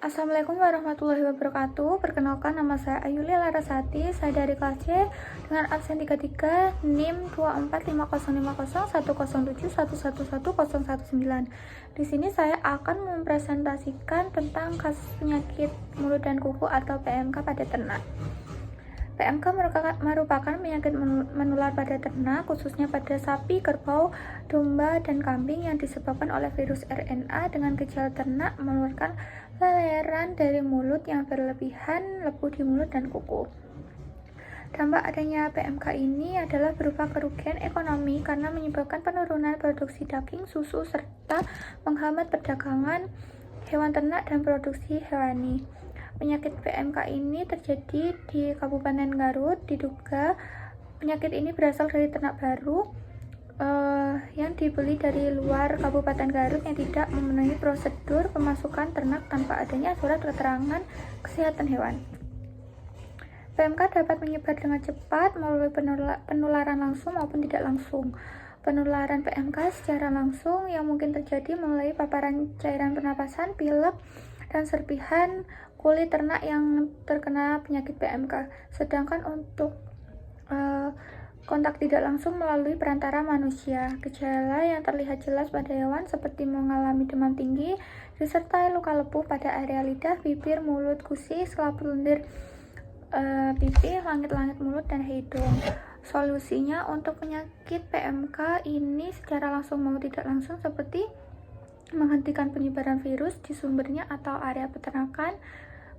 Assalamualaikum warahmatullahi wabarakatuh. Perkenalkan, nama saya Ayuli Larasati. Saya dari kelas C dengan absen 33 NIM 245050107111119. Di sini saya akan mempresentasikan tentang kasus penyakit mulut dan kuku atau PMK pada ternak. PMK merupakan penyakit menular pada ternak, khususnya pada sapi, kerbau, domba, dan kambing yang disebabkan oleh virus RNA dengan gejala ternak mengeluarkan leleran dari mulut yang berlebihan, lepuh di mulut dan kuku. Dampak adanya PMK ini adalah berupa kerugian ekonomi karena menyebabkan penurunan produksi daging, susu, serta menghambat perdagangan hewan ternak dan produksi hewani. Penyakit PMK ini terjadi di Kabupaten Garut. Diduga penyakit ini berasal dari ternak baru yang dibeli dari luar Kabupaten Garut yang tidak memenuhi prosedur pemasukan ternak tanpa adanya surat keterangan kesehatan hewan. PMK dapat menyebar dengan cepat melalui penularan langsung maupun tidak langsung. Penularan PMK secara langsung yang mungkin terjadi melalui paparan cairan pernapasan, pilek, dan serpihan kulit ternak yang terkena penyakit PMK. Sedangkan untuk kontak tidak langsung melalui perantara manusia. Gejala yang terlihat jelas pada hewan seperti mengalami demam tinggi, disertai luka lepuh pada area lidah, bibir, mulut, gusi, selaput lendir, pipi, langit-langit mulut, dan hidung. Solusinya untuk penyakit PMK ini secara langsung maupun tidak langsung seperti menghentikan penyebaran virus di sumbernya atau area peternakan,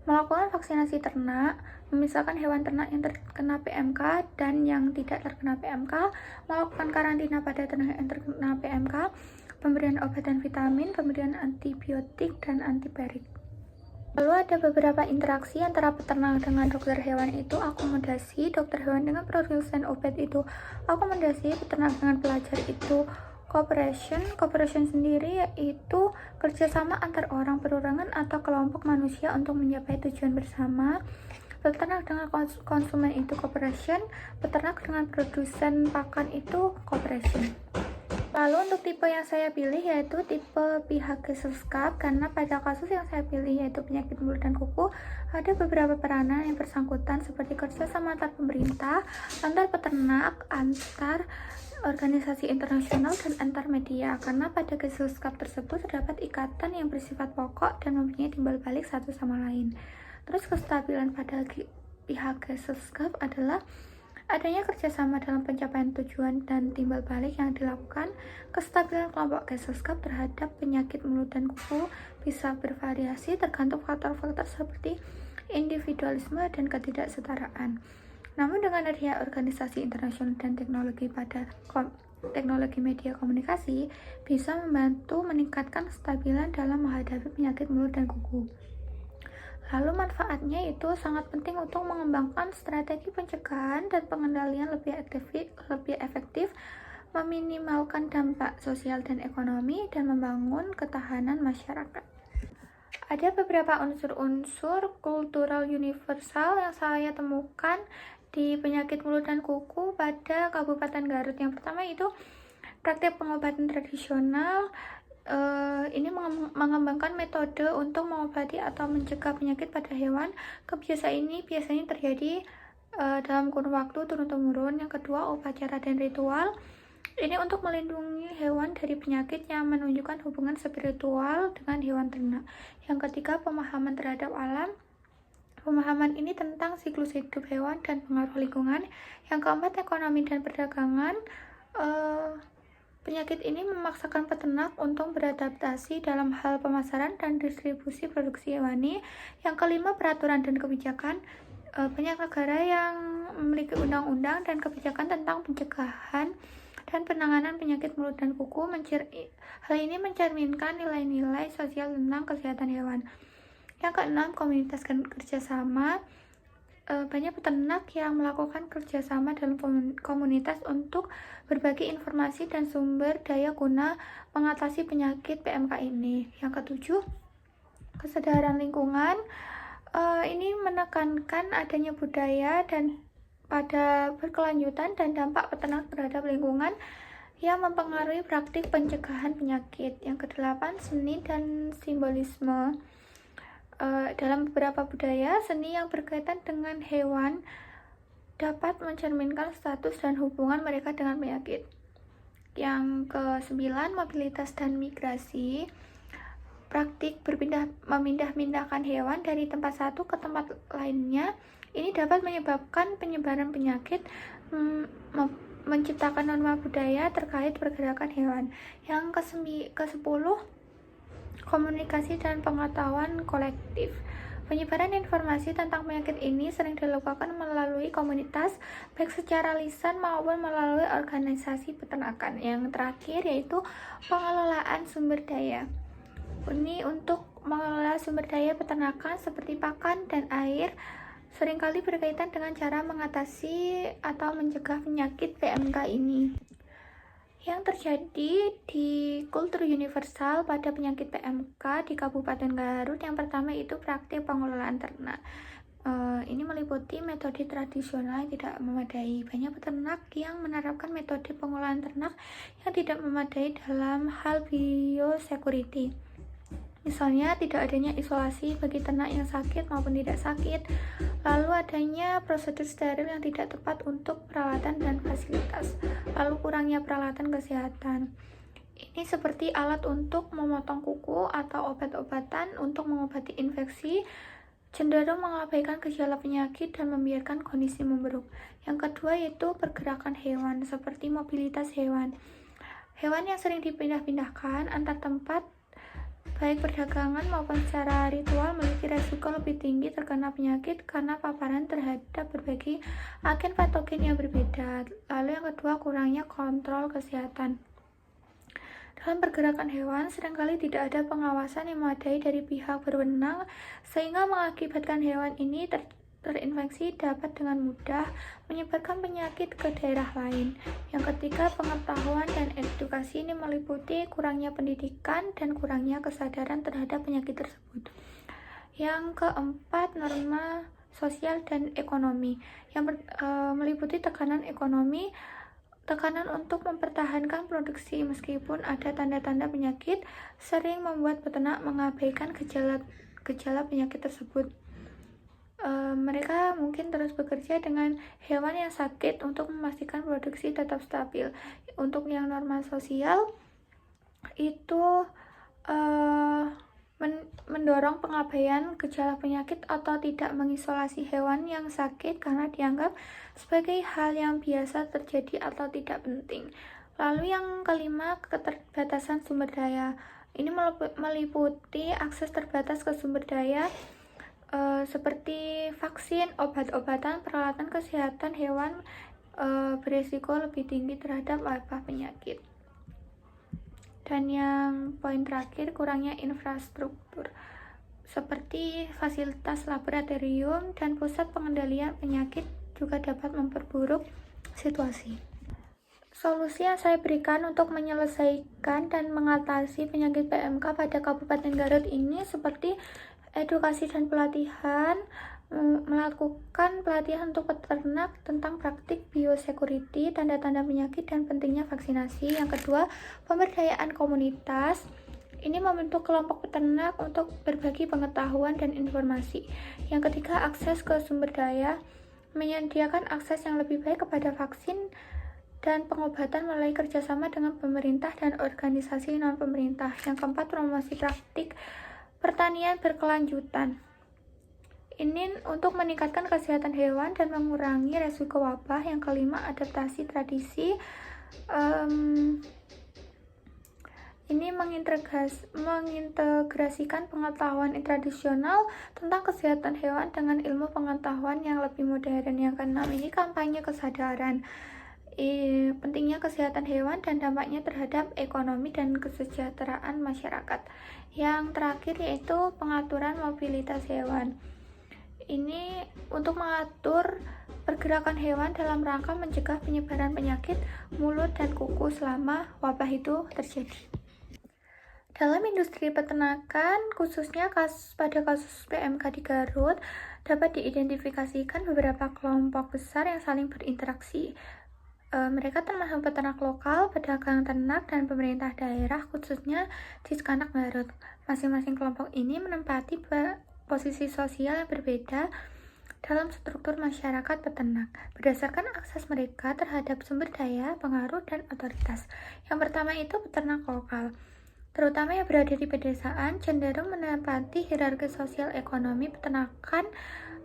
melakukan vaksinasi ternak, memisahkan hewan ternak yang terkena PMK dan yang tidak terkena PMK, melakukan karantina pada ternak yang terkena PMK, pemberian obat dan vitamin, pemberian antibiotik dan antibarik. Lalu ada beberapa interaksi antara peternak dengan dokter hewan itu akomodasi, dokter hewan dengan produsen obat itu akomodasi, peternak dengan pelajar itu cooperation sendiri yaitu kerjasama antar orang, perorangan, atau kelompok manusia untuk mencapai tujuan bersama. Peternak dengan konsumen itu cooperation, peternak dengan produsen pakan itu cooperation. Lalu untuk tipe yang saya pilih yaitu tipe pihak Keselskap, karena pada kasus yang saya pilih yaitu penyakit mulut dan kuku ada beberapa peranan yang bersangkutan seperti kerjasama antar pemerintah, antar peternak, antar organisasi internasional, dan antar media, karena pada Keselskap tersebut terdapat ikatan yang bersifat pokok dan mempunyai timbal balik satu sama lain. Terus kestabilan pada pihak Keselskap adalah adanya kerjasama dalam pencapaian tujuan dan timbal balik yang dilakukan. Kestabilan kelompok Keselskap terhadap penyakit mulut dan kuku bisa bervariasi tergantung faktor-faktor seperti individualisme dan ketidaksetaraan. Namun dengan adanya organisasi internasional dan teknologi teknologi media komunikasi bisa membantu meningkatkan kestabilan dalam menghadapi penyakit mulut dan kuku. Lalu manfaatnya itu sangat penting untuk mengembangkan strategi pencegahan dan pengendalian lebih efektif, meminimalkan dampak sosial dan ekonomi, dan membangun ketahanan masyarakat. Ada beberapa unsur-unsur kultural universal yang saya temukan di penyakit mulut dan kuku pada Kabupaten Garut. Yang pertama itu praktik pengobatan tradisional. Ini mengembangkan metode untuk mengobati atau mencegah penyakit pada hewan. Kebiasaan ini biasanya terjadi dalam kurun waktu turun-temurun. Yang kedua, upacara dan ritual. Ini untuk melindungi hewan dari penyakit yang menunjukkan hubungan spiritual dengan hewan ternak. Yang ketiga, pemahaman terhadap alam. Pemahaman ini tentang siklus hidup hewan dan pengaruh lingkungan. Yang keempat, ekonomi dan perdagangan. Penyakit ini memaksakan peternak untuk beradaptasi dalam hal pemasaran dan distribusi produksi hewani. Yang kelima, peraturan dan kebijakan. Banyak negara yang memiliki undang-undang dan kebijakan tentang pencegahan dan penanganan penyakit mulut dan kuku. Hal ini mencerminkan nilai-nilai sosial tentang kesehatan hewan. Yang keenam, komunitas kerjasama. Banyak peternak yang melakukan kerjasama dalam komunitas untuk berbagi informasi dan sumber daya guna mengatasi penyakit PMK ini. Yang ketujuh, kesadaran lingkungan. Ini menekankan adanya budaya dan pada berkelanjutan dan dampak peternak terhadap lingkungan yang mempengaruhi praktik pencegahan penyakit. Yang kedelapan, seni dan simbolisme. Dalam beberapa budaya, seni yang berkaitan dengan hewan dapat mencerminkan status dan hubungan mereka dengan penyakit. Yang ke-9, mobilitas dan migrasi. Praktik memindah-mindahkan hewan dari tempat satu ke tempat lainnya ini dapat menyebabkan penyebaran penyakit, menciptakan norma budaya terkait pergerakan hewan. Yang ke-10, komunikasi dan pengetahuan kolektif. Penyebaran informasi tentang penyakit ini sering dilakukan melalui komunitas, baik secara lisan maupun melalui organisasi peternakan. Yang terakhir yaitu pengelolaan sumber daya. Ini untuk mengelola sumber daya peternakan seperti pakan dan air seringkali berkaitan dengan cara mengatasi atau mencegah penyakit PMK ini. Yang terjadi di kultur universal pada penyakit PMK di Kabupaten Garut, yang pertama itu praktik pengelolaan ternak. Ini meliputi metode tradisional yang tidak memadai. Banyak peternak yang menerapkan metode pengolahan ternak yang tidak memadai dalam hal biosecurity. Misalnya, tidak adanya isolasi bagi ternak yang sakit maupun tidak sakit, lalu adanya prosedur steril yang tidak tepat untuk peralatan dan fasilitas, lalu kurangnya peralatan kesehatan. Ini seperti alat untuk memotong kuku atau obat-obatan untuk mengobati infeksi, cenderung mengabaikan gejala penyakit dan membiarkan kondisi memburuk. Yang kedua yaitu pergerakan hewan, seperti mobilitas hewan. Hewan yang sering dipindah-pindahkan antar tempat baik perdagangan maupun secara ritual memiliki resiko lebih tinggi terkena penyakit karena paparan terhadap berbagai agen patogen yang berbeda. Lalu yang kedua, kurangnya kontrol kesehatan. Dalam pergerakan hewan, seringkali tidak ada pengawasan yang memadai dari pihak berwenang, sehingga mengakibatkan hewan ini terinfeksi dapat dengan mudah menyebarkan penyakit ke daerah lain. Yang ketiga, pengetahuan dan edukasi ini meliputi kurangnya pendidikan dan kurangnya kesadaran terhadap penyakit tersebut. Yang keempat, norma sosial dan ekonomi yang meliputi tekanan ekonomi, tekanan untuk mempertahankan produksi meskipun ada tanda-tanda penyakit sering membuat peternak mengabaikan gejala penyakit tersebut. Mereka mungkin terus bekerja dengan hewan yang sakit untuk memastikan produksi tetap stabil. Untuk yang norma sosial itu mendorong pengabaian gejala penyakit atau tidak mengisolasi hewan yang sakit karena dianggap sebagai hal yang biasa terjadi atau tidak penting. Lalu yang kelima, keterbatasan sumber daya. Ini meliputi akses terbatas ke sumber daya seperti vaksin, obat-obatan, peralatan kesehatan hewan beresiko lebih tinggi terhadap wabah penyakit. Dan yang poin terakhir, kurangnya infrastruktur seperti fasilitas laboratorium dan pusat pengendalian penyakit juga dapat memperburuk situasi. Solusi yang saya berikan untuk menyelesaikan dan mengatasi penyakit PMK pada Kabupaten Garut ini seperti edukasi dan pelatihan, melakukan pelatihan untuk peternak tentang praktik biosecurity, tanda-tanda penyakit, dan pentingnya vaksinasi. Yang kedua, pemberdayaan komunitas. Ini membentuk kelompok peternak untuk berbagi pengetahuan dan informasi. Yang ketiga, akses ke sumber daya, menyediakan akses yang lebih baik kepada vaksin dan pengobatan melalui kerjasama dengan pemerintah dan organisasi non-pemerintah. Yang keempat, promosi praktik pertanian berkelanjutan. Ini untuk meningkatkan kesehatan hewan dan mengurangi resiko wabah. Yang kelima, adaptasi tradisi. Ini mengintegrasikan pengetahuan tradisional tentang kesehatan hewan dengan ilmu pengetahuan yang lebih modern. Yang keenam, ini kampanye kesadaran. Pentingnya kesehatan hewan dan dampaknya terhadap ekonomi dan kesejahteraan masyarakat. Yang terakhir yaitu pengaturan mobilitas hewan. Ini untuk mengatur pergerakan hewan dalam rangka mencegah penyebaran penyakit mulut dan kuku selama wabah itu terjadi. Dalam industri peternakan, khususnya pada kasus PMK di Garut, dapat diidentifikasikan beberapa kelompok besar yang saling berinteraksi. Mereka termasuk peternak lokal, pedagang ternak, dan pemerintah daerah, khususnya di Sekanak Garut. Masing-masing kelompok ini menempati posisi sosial yang berbeda dalam struktur masyarakat peternak, berdasarkan akses mereka terhadap sumber daya, pengaruh, dan otoritas. Yang pertama itu peternak lokal, terutama yang berada di pedesaan, cenderung menempati hierarki sosial ekonomi peternakan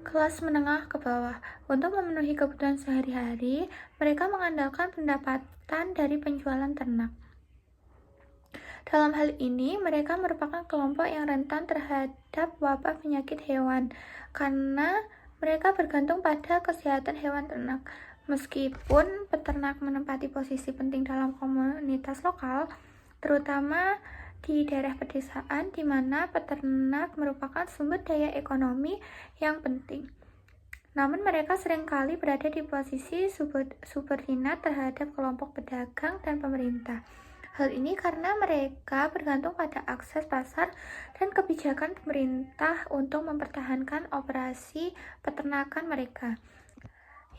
kelas menengah ke bawah. Untuk memenuhi kebutuhan sehari-hari, mereka mengandalkan pendapatan dari penjualan ternak. Dalam hal ini, mereka merupakan kelompok yang rentan terhadap wabah penyakit hewan, karena mereka bergantung pada kesehatan hewan ternak. Meskipun peternak menempati posisi penting dalam komunitas lokal, terutama di daerah pedesaan di mana peternak merupakan sumber daya ekonomi yang penting. Namun mereka seringkali berada di posisi subordinat terhadap kelompok pedagang dan pemerintah. Hal ini karena mereka bergantung pada akses pasar dan kebijakan pemerintah untuk mempertahankan operasi peternakan mereka.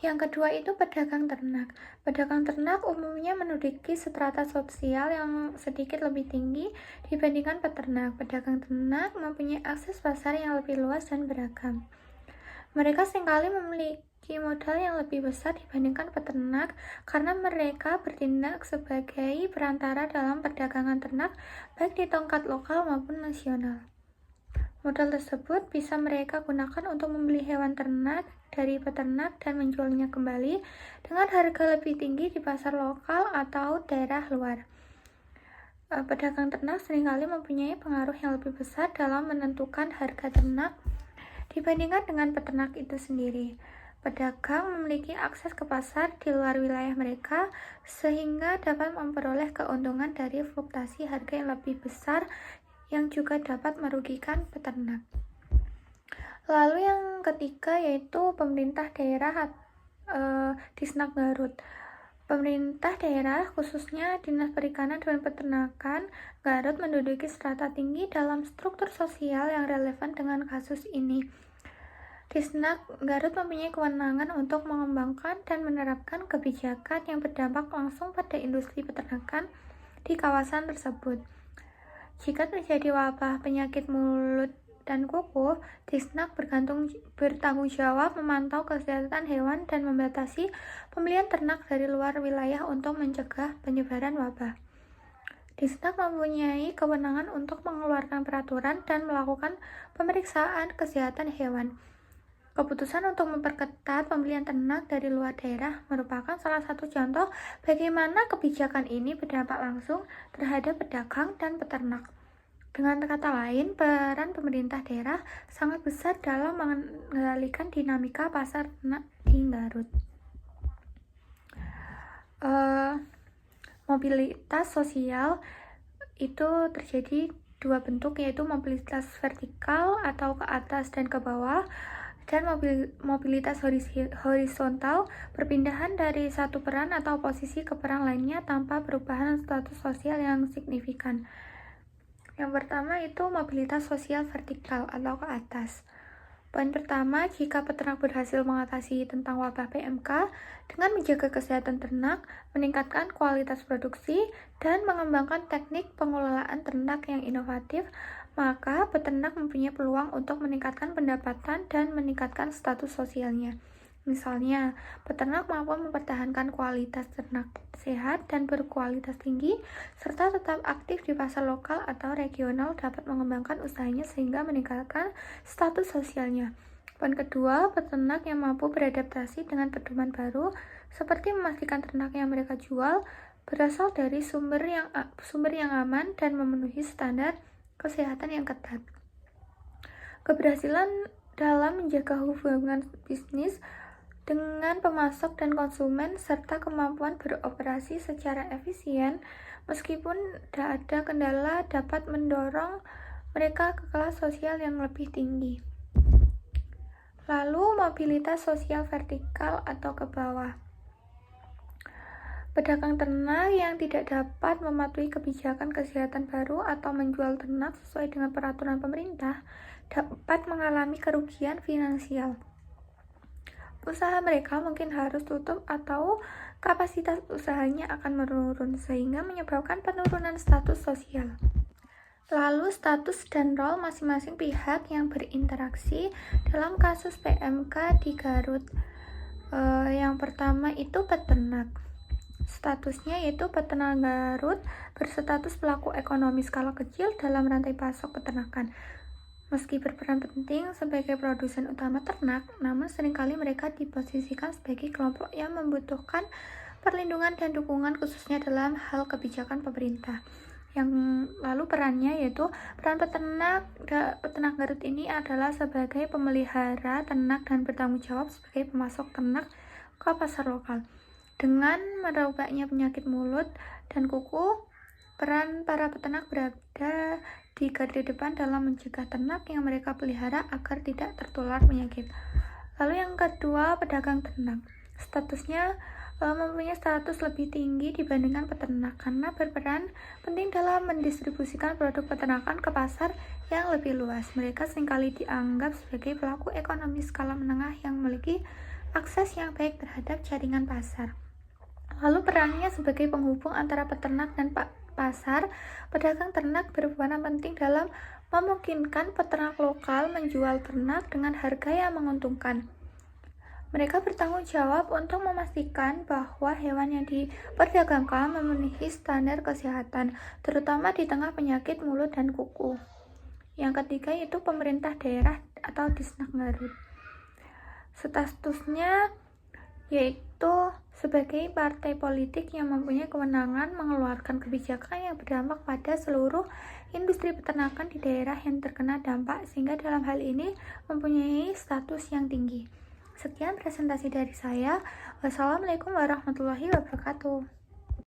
Yang kedua itu pedagang ternak. Pedagang ternak umumnya menduduki strata sosial yang sedikit lebih tinggi dibandingkan peternak. Pedagang ternak mempunyai akses pasar yang lebih luas dan beragam. Mereka seringkali memiliki modal yang lebih besar dibandingkan peternak karena mereka bertindak sebagai perantara dalam perdagangan ternak baik di tingkat lokal maupun nasional. Modal tersebut bisa mereka gunakan untuk membeli hewan ternak dari peternak dan menjualnya kembali dengan harga lebih tinggi di pasar lokal atau daerah luar. Pedagang ternak seringkali mempunyai pengaruh yang lebih besar dalam menentukan harga ternak dibandingkan dengan peternak itu sendiri. Pedagang memiliki akses ke pasar di luar wilayah mereka sehingga dapat memperoleh keuntungan dari fluktuasi harga yang lebih besar yang juga dapat merugikan peternak. Lalu yang ketiga yaitu pemerintah daerah Disnak Garut. Pemerintah daerah, khususnya Dinas Perikanan dan Peternakan Garut menduduki strata tinggi dalam struktur sosial yang relevan dengan kasus ini. Disnak Garut mempunyai kewenangan untuk mengembangkan dan menerapkan kebijakan yang berdampak langsung pada industri peternakan di kawasan tersebut. Jika terjadi wabah penyakit mulut dan kuku, Disnak bertanggung jawab memantau kesehatan hewan dan membatasi pembelian ternak dari luar wilayah untuk mencegah penyebaran wabah. Disnak mempunyai kewenangan untuk mengeluarkan peraturan dan melakukan pemeriksaan kesehatan hewan. Keputusan untuk memperketat pembelian ternak dari luar daerah merupakan salah satu contoh bagaimana kebijakan ini berdampak langsung terhadap pedagang dan peternak. Dengan kata lain, peran pemerintah daerah sangat besar dalam mengendalikan dinamika pasar ternak di Garut. Mobilitas sosial itu terjadi dua bentuk, yaitu mobilitas vertikal atau ke atas dan ke bawah, dan mobilitas horizontal, perpindahan dari satu peran atau posisi ke peran lainnya tanpa perubahan status sosial yang signifikan. Yang pertama itu mobilitas sosial vertikal atau ke atas. Poin pertama, jika peternak berhasil mengatasi tentang wabah PMK dengan menjaga kesehatan ternak, meningkatkan kualitas produksi, dan mengembangkan teknik pengelolaan ternak yang inovatif, maka peternak mempunyai peluang untuk meningkatkan pendapatan dan meningkatkan status sosialnya. Misalnya, peternak mampu mempertahankan kualitas ternak sehat dan berkualitas tinggi, serta tetap aktif di pasar lokal atau regional dapat mengembangkan usahanya sehingga meningkatkan status sosialnya. Poin kedua, peternak yang mampu beradaptasi dengan pedoman baru, seperti memastikan ternak yang mereka jual berasal dari sumber yang aman dan memenuhi standar kesehatan yang ketat. Keberhasilan dalam menjaga hubungan bisnis dengan pemasok dan konsumen serta kemampuan beroperasi secara efisien meskipun ada kendala dapat mendorong mereka ke kelas sosial yang lebih tinggi. Lalu mobilitas sosial vertikal atau ke bawah. Pedagang ternak yang tidak dapat mematuhi kebijakan kesehatan baru atau menjual ternak sesuai dengan peraturan pemerintah dapat mengalami kerugian finansial. Usaha mereka mungkin harus tutup atau kapasitas usahanya akan menurun sehingga menyebabkan penurunan status sosial. Lalu status dan role masing-masing pihak yang berinteraksi dalam kasus PMK di Garut. Yang pertama itu peternak. Statusnya yaitu peternak Garut berstatus pelaku ekonomi skala kecil dalam rantai pasok peternakan. Meski berperan penting sebagai produsen utama ternak, namun seringkali mereka diposisikan sebagai kelompok yang membutuhkan perlindungan dan dukungan khususnya dalam hal kebijakan pemerintah. Yang lalu perannya yaitu peran peternak Garut ini adalah sebagai pemelihara ternak dan bertanggung jawab sebagai pemasok ternak ke pasar lokal. Dengan merebaknya penyakit mulut dan kuku, peran para peternak berada di garda depan dalam mencegah ternak yang mereka pelihara agar tidak tertular penyakit. Lalu yang kedua, pedagang ternak. Statusnya mempunyai status lebih tinggi dibandingkan peternak karena berperan penting dalam mendistribusikan produk peternakan ke pasar yang lebih luas. Mereka seringkali dianggap sebagai pelaku ekonomi skala menengah yang memiliki akses yang baik terhadap jaringan pasar. Lalu perannya sebagai penghubung antara peternak dan pasar, pedagang ternak berperan penting dalam memungkinkan peternak lokal menjual ternak dengan harga yang menguntungkan. Mereka bertanggung jawab untuk memastikan bahwa hewan yang diperdagangkan memenuhi standar kesehatan, terutama di tengah penyakit mulut dan kuku. Yang ketiga yaitu pemerintah daerah atau Disnak Garut. Statusnya yaitu sebagai partai politik yang mempunyai kewenangan mengeluarkan kebijakan yang berdampak pada seluruh industri peternakan di daerah yang terkena dampak, sehingga dalam hal ini mempunyai status yang tinggi. Sekian presentasi dari saya. Wassalamualaikum warahmatullahi wabarakatuh.